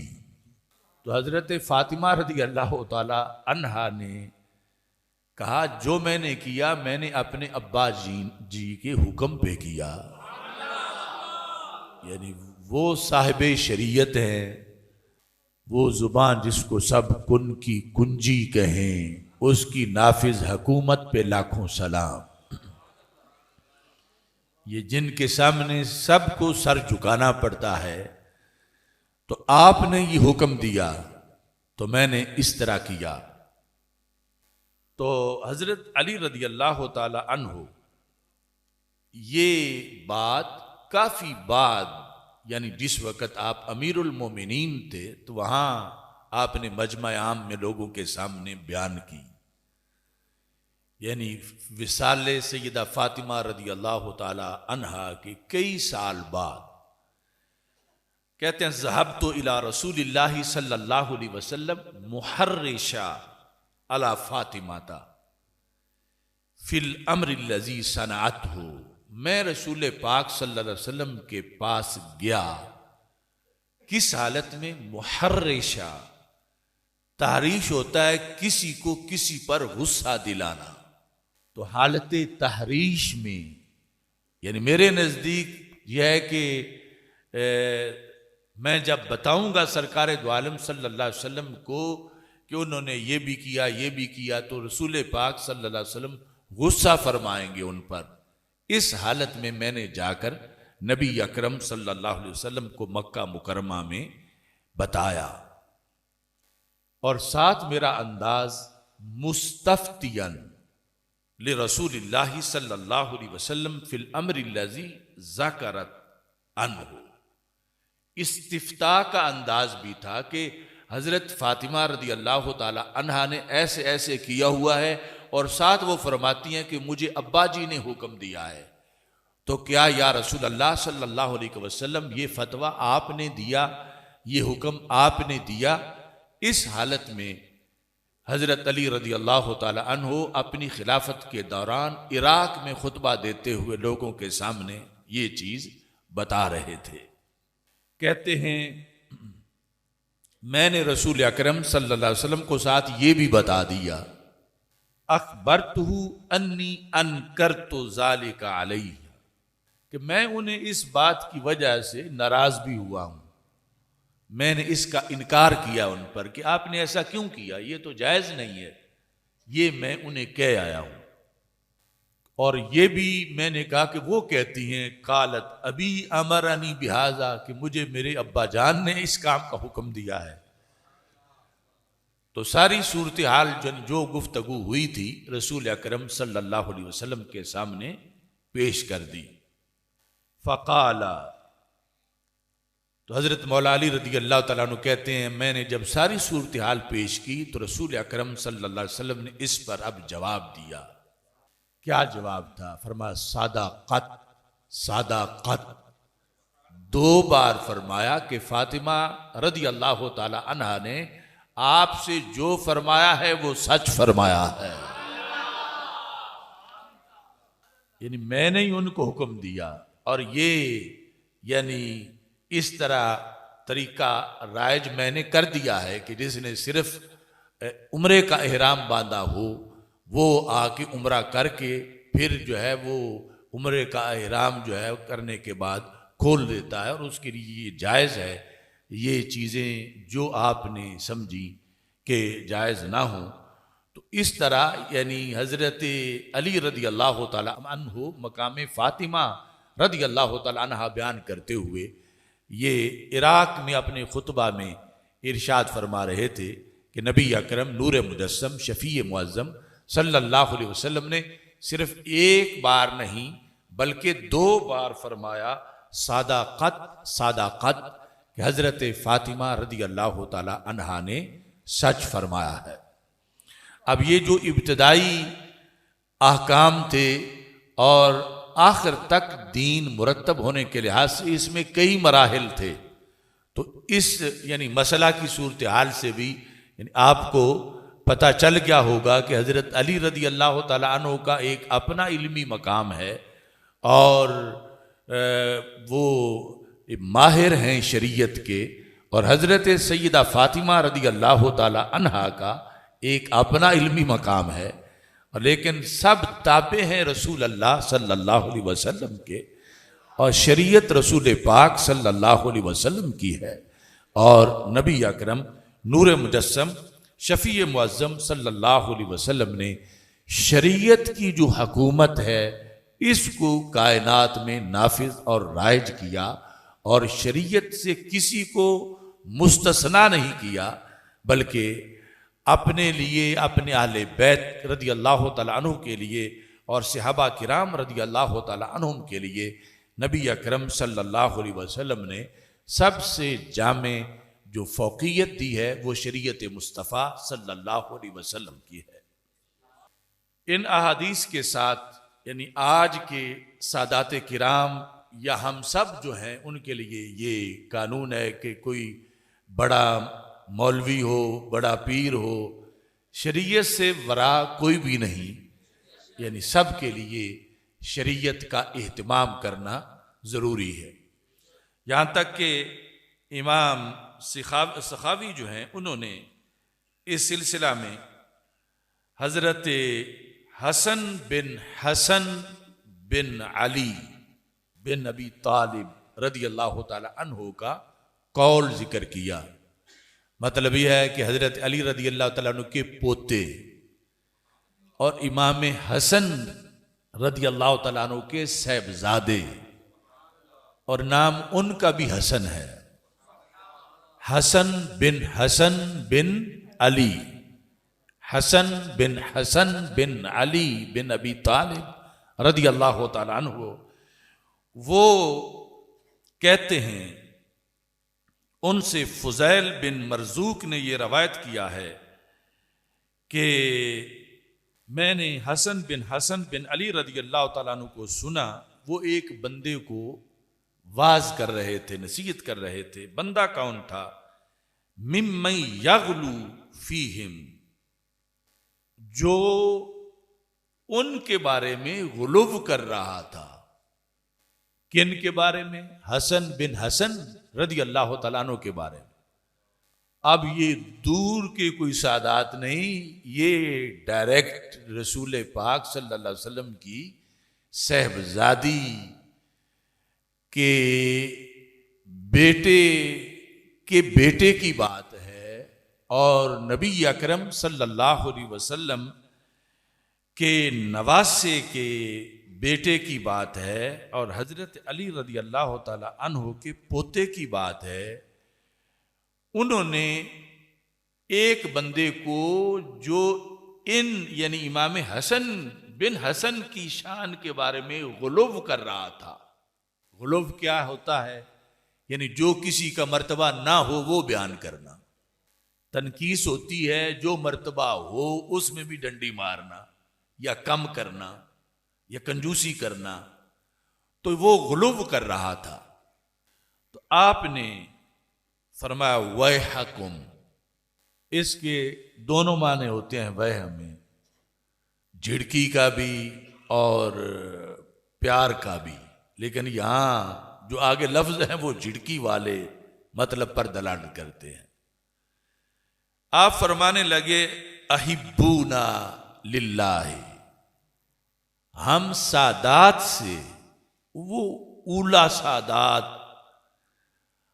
تو حضرت فاطمہ رضی اللہ تعالی عنہا نے کہا جو میں نے کیا میں نے اپنے ابا جی کے حکم پہ کیا، یعنی وہ صاحب شریعت ہیں، وہ زبان جس کو سب کن کی کنجی کہیں، اس کی نافذ حکومت پہ لاکھوں سلام۔ یہ جن کے سامنے سب کو سر جھکانا پڑتا ہے، تو آپ نے یہ حکم دیا تو میں نے اس طرح کیا۔ تو حضرت علی رضی اللہ تعالی عنہ یہ بات کافی بعد، یعنی جس وقت آپ امیر المومنین تھے تو وہاں آپ نے مجمع عام میں لوگوں کے سامنے بیان کی، یعنی وصال سیدہ فاطمہ رضی اللہ تعالی عنہا کے کئی سال بعد کہتے ہیں ذهبت الى رسول اللہ صلی اللہ علیہ وسلم محرشا علی فاطمہ فی الامر الذی صنعته، میں رسول پاک صلی اللہ علیہ وسلم کے پاس گیا، کس حالت میں؟ محرشہ، تحریش ہوتا ہے کسی کو کسی پر غصہ دلانا، تو حالت تحریش میں، یعنی میرے نزدیک یہ ہے کہ میں جب بتاؤں گا سرکار دو عالم صلی اللہ علیہ وسلم کو کہ انہوں نے یہ بھی کیا یہ بھی کیا، تو رسول پاک صلی اللہ علیہ وسلم غصہ فرمائیں گے ان پر۔ اس حالت میں میں نے جا کر نبی اکرم صلی اللہ علیہ وسلم کو مکہ مکرمہ میں بتایا، اور ساتھ میرا انداز مستفتین لرسول اللہ صلی اللہ علیہ وسلم فی الامر الذی ذکرت عنہ، استفتاء کا انداز بھی تھا کہ حضرت فاطمہ رضی اللہ تعالی عنہا نے ایسے ایسے کیا ہوا ہے، اور ساتھ وہ فرماتی ہیں کہ مجھے ابا جی نے حکم دیا ہے، تو کیا یا رسول اللہ صلی اللہ علیہ وسلم یہ فتویٰ آپ نے دیا، یہ حکم آپ نے دیا؟ اس حالت میں حضرت علی رضی اللہ تعالی عنہ اپنی خلافت کے دوران عراق میں خطبہ دیتے ہوئے لوگوں کے سامنے یہ چیز بتا رہے تھے۔ کہتے ہیں میں نے رسول اکرم صلی اللہ علیہ وسلم کو ساتھ یہ بھی بتا دیا، اخبرتہ انی انکرت ذالک علیہ، کہ میں انہیں اس بات کی وجہ سے ناراض بھی ہوا ہوں، میں نے اس کا انکار کیا ان پر کہ آپ نے ایسا کیوں کیا، یہ تو جائز نہیں ہے، یہ میں انہیں کہہ آیا ہوں۔ اور یہ بھی میں نے کہا کہ وہ کہتی ہیں قالت ابی امرنی بہذا، کہ مجھے میرے ابا جان نے اس کام کا حکم دیا ہے۔ تو ساری صورتحال جو گفتگو ہوئی تھی رسول اکرم صلی اللہ علیہ وسلم کے سامنے پیش کر دی۔ فقال، تو حضرت مولا علی رضی اللہ تعالیٰ عنہ کہتے ہیں میں نے جب ساری صورتحال پیش کی تو رسول اکرم صلی اللہ علیہ وسلم نے اس پر اب جواب دیا۔ کیا جواب تھا؟ فرمایا صداقت، صداقت، 2 بار فرمایا کہ فاطمہ رضی اللہ تعالی عنہا نے آپ سے جو فرمایا ہے وہ سچ فرمایا ہے، یعنی میں نے ہی ان کو حکم دیا۔ اور یہ یعنی اس طرح طریقہ رائج میں نے کر دیا ہے کہ جس نے صرف عمرے کا احرام باندھا ہو وہ آ کے عمرہ کر کے پھر جو ہے وہ عمرے کا احرام جو ہے کرنے کے بعد کھول دیتا ہے، اور اس کے لیے یہ جائز ہے۔ یہ چیزیں جو آپ نے سمجھی کہ جائز نہ ہوں، تو اس طرح یعنی حضرت علی رضی اللہ تعالی عنہ مقام فاطمہ رضی اللہ تعالی عنہ بیان کرتے ہوئے یہ عراق میں اپنے خطبہ میں ارشاد فرما رہے تھے کہ نبی اکرم نور مجسم شفیع معظم صلی اللہ علیہ وسلم نے صرف 1 بار نہیں بلکہ 2 بار فرمایا صداقت، صداقت، کہ حضرت فاطمہ رضی اللہ تعالی عنہا نے سچ فرمایا ہے۔ اب یہ جو ابتدائی احکام تھے اور آخر تک دین مرتب ہونے کے لحاظ سے اس میں کئی مراحل تھے، تو اس یعنی مسئلہ کی صورتحال سے بھی یعنی آپ کو پتہ چل گیا ہوگا کہ حضرت علی رضی اللہ تعالیٰ عنہ کا ایک اپنا علمی مقام ہے، اور وہ ماہر ہیں شریعت کے، اور حضرت سیدہ فاطمہ رضی اللہ تعالیٰ عنہا کا ایک اپنا علمی مقام ہے، اور لیکن سب تابع ہیں رسول اللہ صلی اللہ علیہ وسلم کے، اور شریعت رسول پاک صلی اللہ علیہ وسلم کی ہے، اور نبی اکرم نور مجسم شفیع معظم صلی اللہ علیہ وسلم نے شریعت کی جو حکومت ہے اس کو کائنات میں نافذ اور رائج کیا، اور شریعت سے کسی کو مستثنا نہیں کیا، بلکہ اپنے لیے، اپنے اہل بیت رضی اللہ تعالیٰ عنہ کے لیے اور صحابہ کرام رضی اللہ تعالیٰ عنہم کے لیے نبی اکرم صلی اللہ علیہ وسلم نے سب سے جامع جو فوقیت دی ہے وہ شریعت مصطفیٰ صلی اللہ علیہ وسلم کی ہے۔ ان احادیث کے ساتھ یعنی آج کے سادات کرام یا ہم سب جو ہیں ان کے لیے یہ قانون ہے کہ کوئی بڑا مولوی ہو، بڑا پیر ہو، شریعت سے ورا کوئی بھی نہیں، یعنی سب کے لیے شریعت کا اہتمام کرنا ضروری ہے۔ یہاں تک کہ امام سخاوی جو ہیں انہوں نے اس سلسلہ میں حضرت حسن بن علی بن ابی طالب رضی اللہ تعالی عنہ کا قول ذکر کیا۔ مطلب یہ ہے کہ حضرت علی رضی اللہ تعالیٰ عنہ کے پوتے اور امام حسن رضی اللہ تعالیٰ عنہ کے صاحبزادے، اور نام ان کا بھی حسن ہے، حسن بن علی، حسن بن علی بن ابی طالب رضی اللہ تعالیٰ عنہ۔ وہ کہتے ہیں ان سے فضیل بن مرزوق نے یہ روایت کیا ہے کہ میں نے حسن بن علی رضی اللہ تعالیٰ عنہ کو سنا، وہ ایک بندے کو واز کر رہے تھے، نصیحت کر رہے تھے۔ بندہ کون تھا؟ ممن یغلو فیہم، جو ان کے بارے میں غلو کر رہا تھا۔ کن کے بارے میں؟ حسن رضی اللہ تعالیٰ عنہ کے بارے میں۔ اب یہ دور کے کوئی سادات نہیں، یہ ڈائریکٹ رسول پاک صلی اللہ علیہ وسلم کی صاحبزادی کے بیٹے کی بات ہے، اور نبی اکرم صلی اللہ علیہ وسلم کے نواسے کے بیٹے کی بات ہے، اور حضرت علی رضی اللہ تعالی عنہ کے پوتے کی بات ہے۔ انہوں نے ایک بندے کو جو یعنی امام حسن کی شان کے بارے میں غلو کر رہا تھا۔ غلو کیا ہوتا ہے؟ یعنی جو کسی کا مرتبہ نہ ہو وہ بیان کرنا۔ تنقیص ہوتی ہے جو مرتبہ ہو اس میں بھی ڈنڈی مارنا یا کم کرنا یا کنجوسی کرنا، تو وہ غلو کر رہا تھا۔ تو آپ نے فرمایا ویحکم، اس کے دونوں معنی ہوتے ہیں ویح میں، جھڑکی کا بھی اور پیار کا بھی، لیکن یہاں جو آگے لفظ ہیں وہ جھڑکی والے مطلب پر دلالت کرتے ہیں۔ آپ فرمانے لگے احبونا للہ، ہم سادات سے، وہ اولا سادات،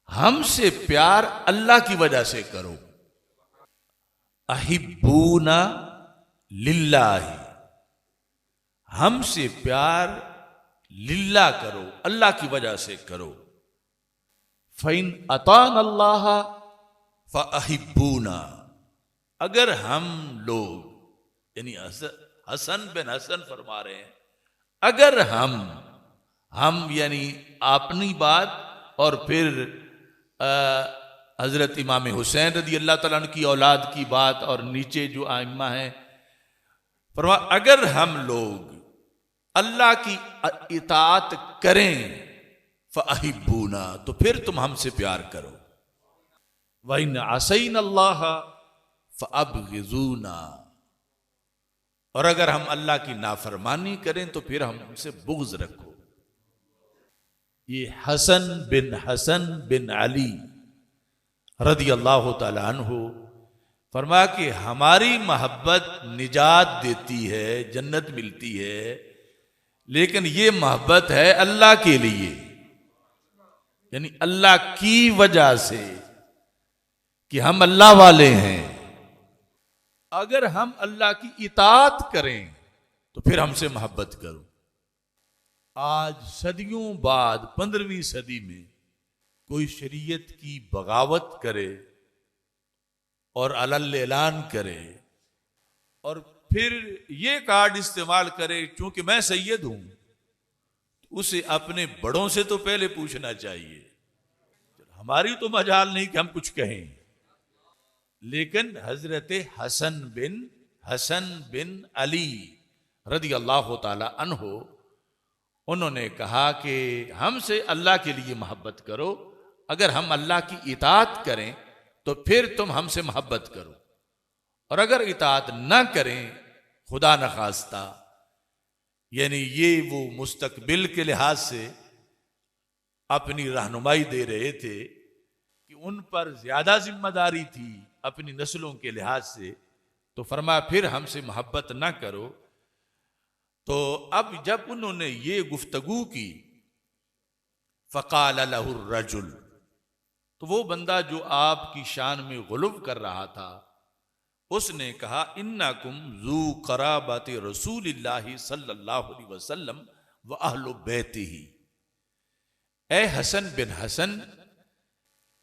ہم سے پیار اللہ کی وجہ سے کرو۔ احبونا للہ، ہم سے پیار للہ کرو، اللہ کی وجہ سے کرو۔ فَإِنْ أَطَاعْنَا اللَّهَ فَأَحِبُّونَا، اگر ہم لوگ، یعنی حسن بن حسن فرما رہے ہیں، اگر ہم یعنی اپنی بات، اور پھر حضرت امام حسین رضی اللہ تعالیٰ عنہ کی اولاد کی بات، اور نیچے جو ائمہ ہیں، فرما اگر ہم لوگ اللہ کی اطاعت کریں فَأَحِبُّونَا، تو پھر تم ہم سے پیار کرو۔ وَإِنْ عَصَيْنَا اللَّهَ فَأَبْغِضُونَا، اور اگر ہم اللہ کی نافرمانی کریں تو پھر ہم سے بغض رکھو۔ یہ حسن بن علی رضی اللہ تعالی عنہ فرمایا کہ ہماری محبت نجات دیتی ہے، جنت ملتی ہے، لیکن یہ محبت ہے اللہ کے لیے، یعنی اللہ کی وجہ سے، کہ ہم اللہ والے ہیں۔ اگر ہم اللہ کی اطاعت کریں تو پھر ہم سے محبت کرو۔ آج صدیوں بعد 15ویں صدی میں کوئی شریعت کی بغاوت کرے اور علل اعلان کرے، اور پھر یہ کارڈ استعمال کرے چونکہ میں سید ہوں، اسے اپنے بڑوں سے تو پہلے پوچھنا چاہیے۔ ہماری تو مجال نہیں کہ ہم کچھ کہیں، لیکن حضرت حسن بن علی رضی اللہ تعالی عنہ انہوں نے کہا کہ ہم سے اللہ کے لیے محبت کرو، اگر ہم اللہ کی اطاعت کریں تو پھر تم ہم سے محبت کرو، اور اگر اطاعت نہ کریں خدا نخواستہ یعنی یہ وہ مستقبل کے لحاظ سے اپنی رہنمائی دے رہے تھے کہ ان پر زیادہ ذمہ داری تھی اپنی نسلوں کے لحاظ سے، تو فرمایا پھر ہم سے محبت نہ کرو۔ تو اب جب انہوں نے یہ گفتگو کی، فقال له الرجل، تو وہ بندہ جو آپ کی شان میں غلو کر رہا تھا اس نے کہا، انکم ذو قرابت رسول اللہ صلی اللہ علیہ وسلم و اہل بیتہ، اے حسن بن حسن،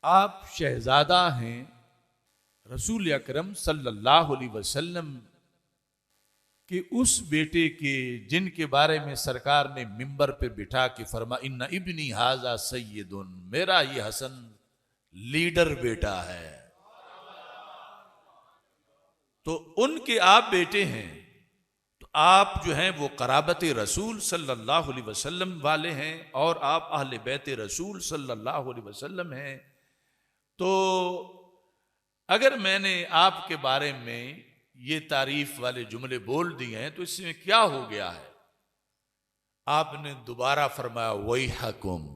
آپ شہزادہ ہیں رسول اکرم صلی اللہ علیہ وسلم کہ اس بیٹے کے جن کے بارے میں سرکار نے ممبر پہ بٹھا کے فرما، ان ابنی ھذا سید، میرا یہ حسن لیڈر بیٹا ہے، تو ان کے آپ بیٹے ہیں، تو آپ جو ہیں وہ قرابت رسول صلی اللہ علیہ وسلم والے ہیں اور آپ اہل بیت رسول صلی اللہ علیہ وسلم ہیں۔ تو اگر میں نے آپ کے بارے میں یہ تعریف والے جملے بول دیے ہیں تو اس میں کیا ہو گیا ہے؟ آپ نے دوبارہ فرمایا ویحکم۔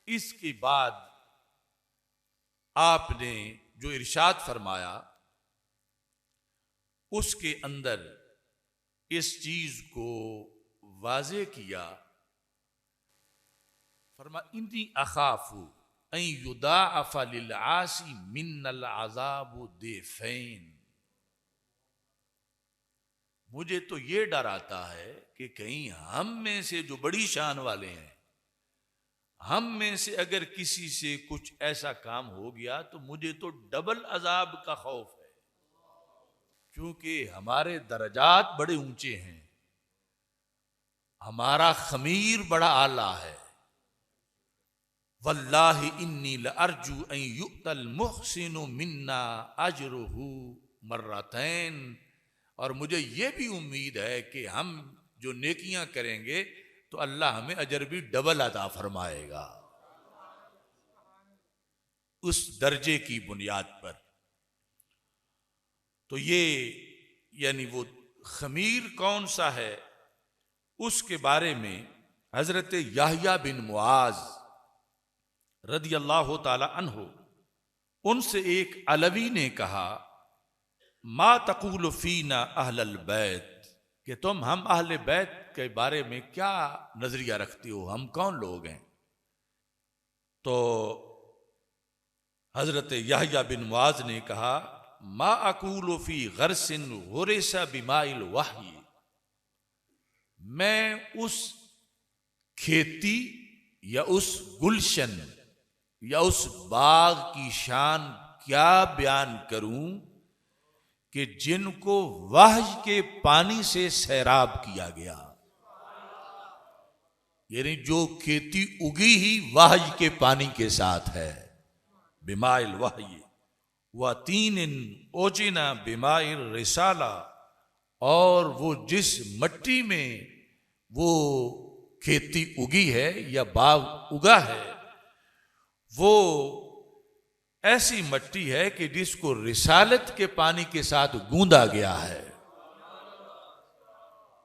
اس کے بعد آپ نے جو ارشاد فرمایا اس کے اندر اس چیز کو واضح کیا، فرمایا انی اخاف ان یضاعف للعاصی من العذاب ضعفین، مجھے تو یہ ڈر آتا ہے کہ کہیں ہم میں سے جو بڑی شان والے ہیں، ہم میں سے اگر کسی سے کچھ ایسا کام ہو گیا تو مجھے تو ڈبل عذاب کا خوف ہے، کیونکہ ہمارے درجات بڑے اونچے ہیں، ہمارا خمیر بڑا اعلیٰ ہے۔ واللہ انی لارجو ان یؤتی المحسن منا اجرہ مرتین، اور مجھے یہ بھی امید ہے کہ ہم جو نیکیاں کریں گے تو اللہ ہمیں اجر بھی ڈبل عطا فرمائے گا، اس درجے کی بنیاد پر۔ تو یہ یعنی وہ خمیر کون سا ہے اس کے بارے میں حضرت یحییٰ بن معاذ رضی اللہ تعالی عنہ، ان سے ایک علوی نے کہا، ما تقول فینا اہل البیت، کہ تم ہم اہل بیت کے بارے میں کیا نظریہ رکھتے ہو، ہم کون لوگ ہیں؟ تو حضرت یحییٰ بن معاذ نے کہا، ما اقول فی غرس غرس بماء الوحی، میں اس کھیتی یا اس گلشن یا اس باغ کی شان کیا بیان کروں کہ جن کو وحی کے پانی سے سیراب کیا گیا، یعنی جو کھیتی اگی ہی وحی کے پانی کے ساتھ ہے، بماء الوحی، وَتِینٍ اُوجِنَ بِمَاءِ الرِّسَالَہ، اور وہ جس مٹی میں وہ کھیتی اگی ہے یا باغ اگا ہے وہ ایسی مٹی ہے کہ جس کو رسالت کے پانی کے ساتھ گوندا گیا ہے۔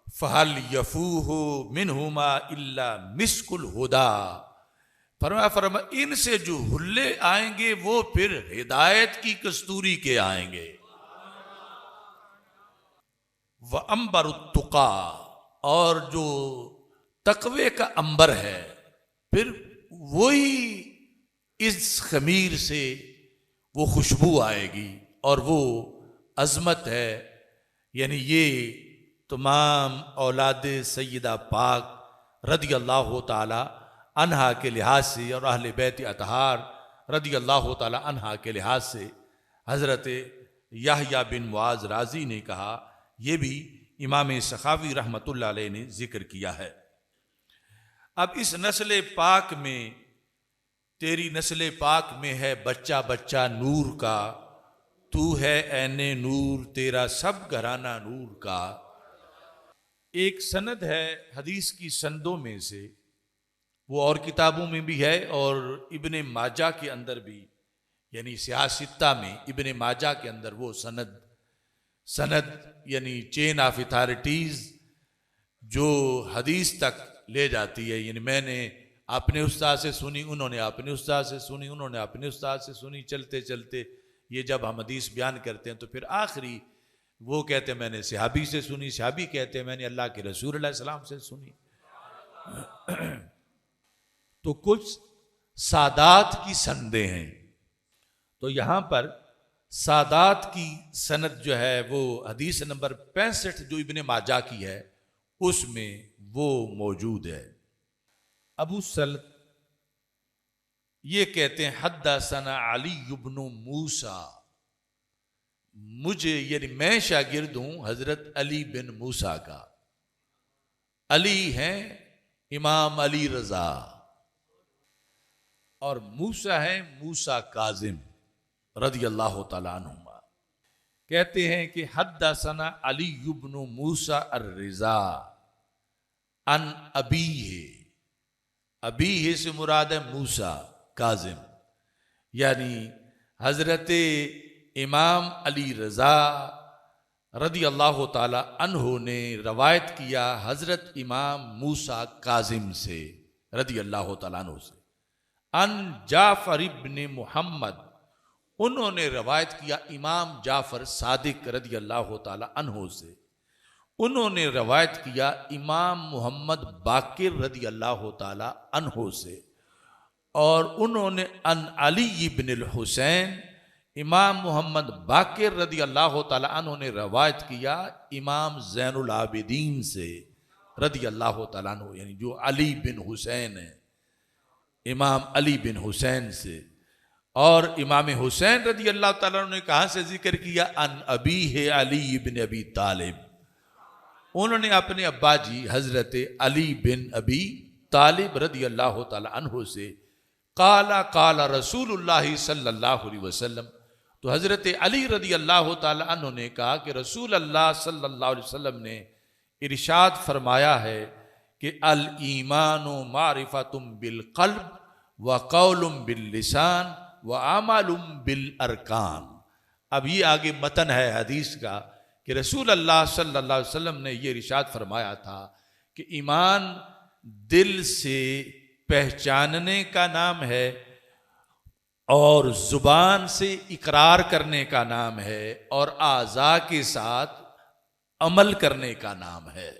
فَهَلْ يَفُوهُ مِنْهُمَا إِلَّا مِسْكُ الْهُدَى، فرمایا ان سے جو حلے آئیں گے وہ پھر ہدایت کی کستوری کے آئیں گے۔ وَأَنْبَرُ التُّقَى، اور جو تقوی کا انبر ہے پھر وہی اس خمیر سے وہ خوشبو آئے گی اور وہ عظمت ہے۔ یعنی یہ تمام اولاد سیدہ پاک رضی اللہ تعالی عنہا کے لحاظ سے اور اہل بیت اطہار رضی اللہ تعالی عنہا کے لحاظ سے حضرت یحییٰ بن معاذ رازی نے کہا، یہ بھی امام سخاوی رحمۃ اللہ علیہ نے ذکر کیا ہے۔ اب اس نسل پاک میں، تیری نسل پاک میں ہے بچہ بچہ نور کا، تو ہے عین نور، تیرا سب گھرانہ نور کا۔ ایک سند ہے حدیث کی سندوں میں سے، وہ اور کتابوں میں بھی ہے اور ابن ماجہ کے اندر بھی، یعنی سیاستہ میں ابن ماجہ کے اندر وہ سند سند یعنی چین آف اتھارٹیز جو حدیث تک لے جاتی ہے، یعنی میں نے اپنے استاد سے سنی، انہوں نے اپنے استاد سے سنی، انہوں نے اپنے استاد سے سنی، چلتے چلتے یہ جب ہم حدیث بیان کرتے ہیں تو پھر آخری وہ کہتے ہیں میں نے صحابی سے سنی، صحابی کہتے ہیں میں نے اللہ کے رسول علیہ السلام سے سنی۔ تو کچھ سادات کی سندیں ہیں، تو یہاں پر سادات کی سند جو ہے وہ حدیث نمبر 65 جو ابن ماجہ کی ہے اس میں وہ موجود ہے۔ ابو سلط یہ کہتے ہیں حدثنا علی بن موسیٰ، مجھے یعنی میں شاگرد ہوں حضرت علی بن موسیٰ کا۔ علی ہیں امام علی رضا اور موسیٰ ہیں موسیٰ کاظم رضی اللہ تعالیٰ عنہما۔ کہتے ہیں کہ حدثنا علی بن موسیٰ الرضا عن ابیہ، ابیہ سے مراد ہے موسیٰ کاظم، یعنی حضرت امام علی رضا رضی اللہ تعالی عنہ نے روایت کیا حضرت امام موسیٰ کاظم سے رضی اللہ تعالیٰ عنہ سے، ان جعفر ابن محمد، انہوں نے روایت کیا امام جعفر صادق رضی اللہ تعالی عنہ سے، انہوں نے روایت کیا امام محمد باقر رضی اللہ تعالی عنہ سے، اور انہوں نے ان علی بن الحسین، امام محمد باقر رضی اللہ تعالی عنہ نے روایت کیا امام زین العابدین سے رضی اللہ تعالیٰ عنہ، یعنی جو علی بن حسین ہے، امام علی بن حسین سے۔ اور امام حسین رضی اللہ تعالیٰ عنہ نے کہاں سے ذکر کیا؟ ان ابیہ علی بن ابی طالب، انہوں نے اپنے ابا جی حضرت علی بن ابی طالب رضی اللہ تعالیٰ عنہ سے قال قال رسول اللہ صلی اللہ علیہ وسلم، تو حضرت علی رضی اللہ تعالیٰ عنہ نے کہا کہ رسول اللہ صلی اللہ علیہ وسلم نے ارشاد فرمایا ہے کہ الایمان معرفۃ بالقلب وقول باللسان وعمل بالارکان۔ اب یہ آگے متن ہے حدیث کا کہ رسول اللہ صلی اللہ علیہ وسلم نے یہ ارشاد فرمایا تھا کہ ایمان دل سے پہچاننے کا نام ہے اور زبان سے اقرار کرنے کا نام ہے اور اعضاء کے ساتھ عمل کرنے کا نام ہے۔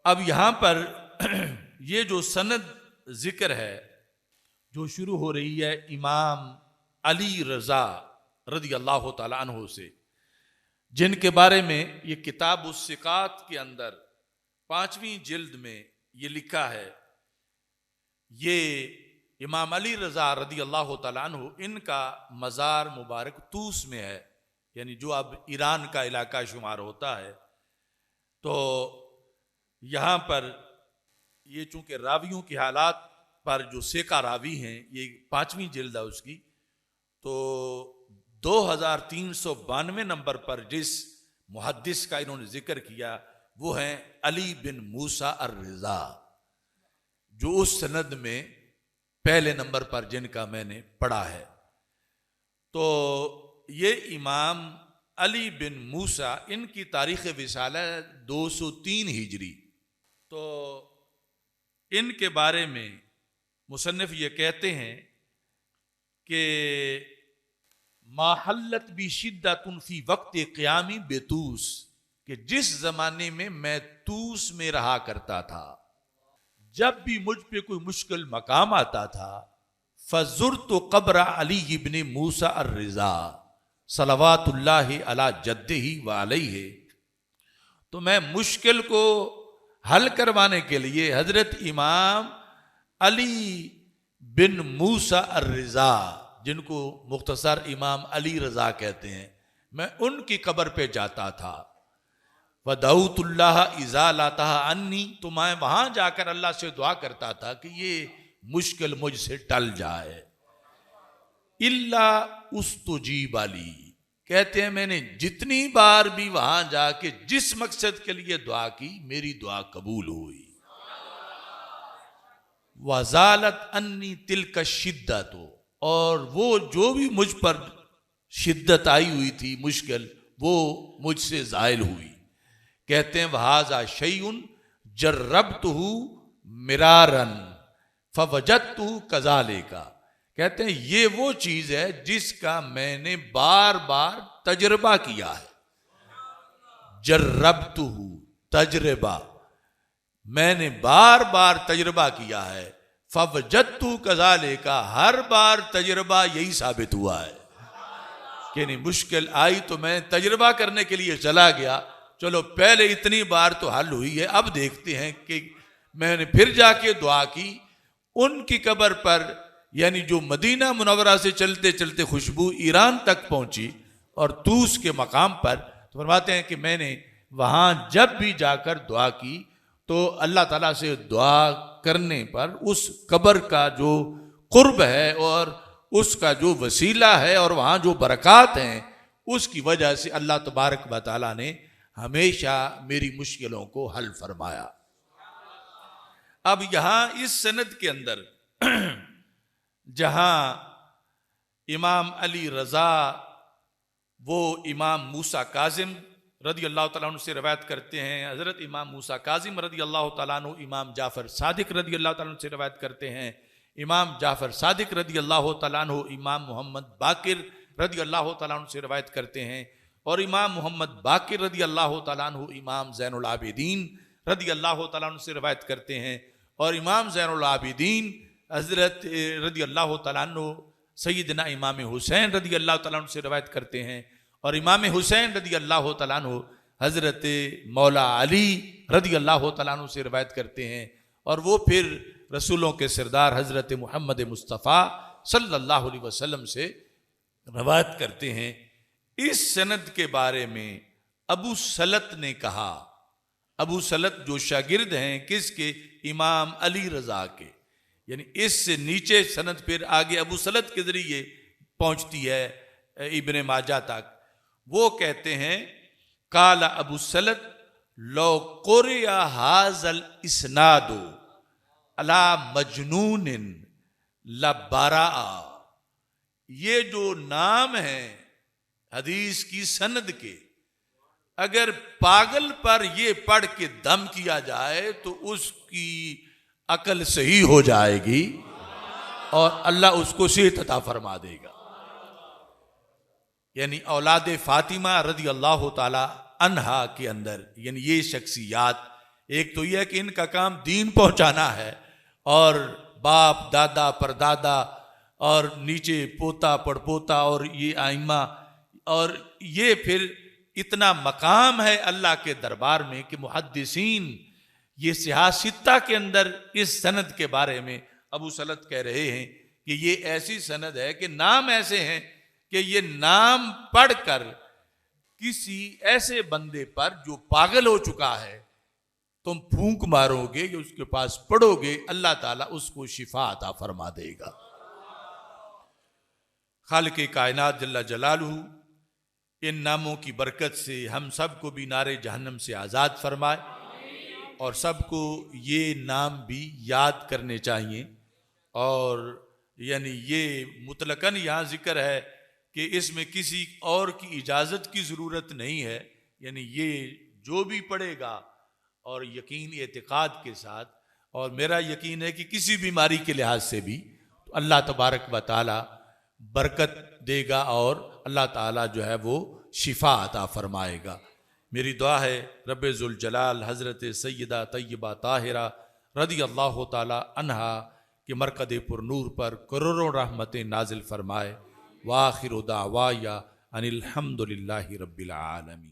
اب یہاں پر یہ جو سند ذکر ہے جو شروع ہو رہی ہے امام علی رضا رضی اللہ تعالی عنہ سے، جن کے بارے میں یہ کتاب الثقات کے اندر 5ویں جلد میں یہ لکھا ہے، یہ امام علی رضا رضی اللہ تعالیٰ عنہ ان کا مزار مبارک طوس میں ہے، یعنی جو اب ایران کا علاقہ شمار ہوتا ہے۔ تو یہاں پر یہ چونکہ راویوں کے حالات پر جو سیکا راوی ہیں، یہ 5ویں جلد ہے اس کی، تو 2392 نمبر پر جس محدث کا انہوں نے ذکر کیا وہ ہیں علی بن موسیٰ الرضا، جو اس سند میں پہلے نمبر پر جن کا میں نے پڑھا ہے۔ تو یہ امام علی بن موسیٰ ان کی تاریخ وصالہ 203 ہجری۔ تو ان کے بارے میں مصنف یہ کہتے ہیں کہ ما حلت بی شدت فی وقت قیامی بطوس، کہ جس زمانے میں میں طوس میں رہا کرتا تھا، جب بھی مجھ پہ کوئی مشکل مقام آتا تھا فزرت قبر علی بن موسیٰ الرضا صلوات اللہ علی جدہ وعلیہ، تو میں مشکل کو حل کروانے کے لیے حضرت امام علی بن موسیٰ الرضا، جن کو مختصر امام علی رضا کہتے ہیں، میں ان کی قبر پہ جاتا تھا۔ وَدَعُوتُ اللَّهَ إِذَا لَاتَهَا عَنِّي، تو میں وہاں جا کر اللہ سے دعا کرتا تھا کہ یہ مشکل مجھ سے ٹل جائے۔ إِلَّا أُسْتُجِيبَ لِي، کہتے ہیں میں نے جتنی بار بھی وہاں جا کے جس مقصد کے لیے دعا کی میری دعا قبول ہوئی۔ وَزَالَتْ عَنِّي تِلْكَ الشِّدَّةُ، اور وہ جو بھی مجھ پر شدت آئی ہوئی تھی، مشکل، وہ مجھ سے زائل ہوئی۔ کہتے ہیں وَهَذَا شَيْءٌ جَرَّبْتُهُ مِرَارًا فَوَجَدْتُهُ كَذَلِكَ۔ کہتے ہیں یہ وہ چیز ہے جس کا میں نے بار بار تجربہ کیا ہے۔ جربتہ، تجربہ، میں نے بار بار تجربہ کیا ہے۔ فوجدتہ کذالک، ہر بار تجربہ یہی ثابت ہوا ہے کہ نہیں، مشکل آئی تو میں تجربہ کرنے کے لیے چلا گیا، چلو پہلے اتنی بار تو حل ہوئی ہے، اب دیکھتے ہیں کہ میں نے پھر جا کے دعا کی ان کی قبر پر، یعنی جو مدینہ منورہ سے چلتے چلتے خوشبو ایران تک پہنچی اور طوس کے مقام پر، تو فرماتے ہیں کہ میں نے وہاں جب بھی جا کر دعا کی تو اللہ تعالیٰ سے دعا کرنے پر اس قبر کا جو قرب ہے اور اس کا جو وسیلہ ہے اور وہاں جو برکات ہیں، اس کی وجہ سے اللہ تبارک و تعالیٰ نے ہمیشہ میری مشکلوں کو حل فرمایا۔ اب یہاں اس سند کے اندر جہاں امام علی رضا وہ امام موسیٰ کاظم رضی اللہ تعالیٰ عنہ سے روایت کرتے ہیں، حضرت امام موسیٰ کاظم رضی اللہ تعالیٰ عنہ امام جعفر صادق رضی اللہ تعالیٰ عنہ سے روایت کرتے ہیں، امام جعفر صادق رضی اللہ تعالیٰ عنہ امام محمد باقر رضی اللہ تعالیٰ عنہ سے روایت کرتے ہیں، اور امام محمد باقر رضی اللہ تعالیٰ عنہ امام زین العابدین رضی اللہ تعالیٰ عنہ سے روایت کرتے ہیں، اور امام زین العابدین حضرت رضی اللہ تعالیٰ عنہ سیدنا امام حسین رضی اللہ تعالیٰ عنہ سے روایت کرتے ہیں، اور امام حسین رضی اللہ تعالیٰ عنہ حضرت مولا علی رضی اللہ تعالیٰ عنہ سے روایت کرتے ہیں، اور وہ پھر رسولوں کے سردار حضرت محمد مصطفیٰ صلی اللہ علیہ وسلم سے روایت کرتے ہیں۔ اس سند کے بارے میں ابو سلط نے کہا، ابو سلط جو شاگرد ہیں کس کے؟ امام علی رضا کے، یعنی اس سے نیچے سند پھر آگے ابو سلط کے ذریعے پہنچتی ہے ابن ماجہ تک۔ وہ کہتے ہیں قال ابو سلط لو قرئ ھذا الاسناد علی مجنون لبرأ، یہ جو نام ہے حدیث کی سند کے، اگر پاگل پر یہ پڑھ کے دم کیا جائے تو اس کی عقل صحیح ہو جائے گی اور اللہ اس کو صحت عطا فرما دے گا۔ یعنی اولاد فاطمہ رضی اللہ تعالی عنہا کے اندر، یعنی یہ شخصیات، ایک تو یہ ہے کہ ان کا کام دین پہنچانا ہے، اور باپ دادا پردادا اور نیچے پوتا پڑپوتا اور یہ آئمہ، اور یہ پھر اتنا مقام ہے اللہ کے دربار میں کہ محدثین یہ سیاستہ کے اندر اس سند کے بارے میں ابو سلط کہہ رہے ہیں کہ یہ ایسی سند ہے کہ نام ایسے ہیں کہ یہ نام پڑھ کر کسی ایسے بندے پر جو پاگل ہو چکا ہے تم پھونک مارو گے کہ اس کے پاس پڑھو گے، اللہ تعالیٰ اس کو شفا عطا فرما دے گا۔ خالق کائنات جل جلالہ ان ناموں کی برکت سے ہم سب کو بھی نار جہنم سے آزاد فرمائے، اور سب کو یہ نام بھی یاد کرنے چاہیے، اور یعنی یہ مطلقاً یہاں ذکر ہے کہ اس میں کسی اور کی اجازت کی ضرورت نہیں ہے، یعنی یہ جو بھی پڑھے گا اور یقین اعتقاد کے ساتھ، اور میرا یقین ہے کہ کسی بیماری کے لحاظ سے بھی تو اللہ تبارک و تعالی برکت دے گا اور اللہ تعالی جو ہے وہ شفا عطا فرمائے گا۔ میری دعا ہے رب ذوالجلال حضرت سیدہ طیبہ طاہرہ رضی اللہ تعالی عنہا کہ مرقد پر نور پر کروڑوں رحمتیں نازل فرمائے۔ وآخر دعوایا ان الحمد للہ رب العالمین۔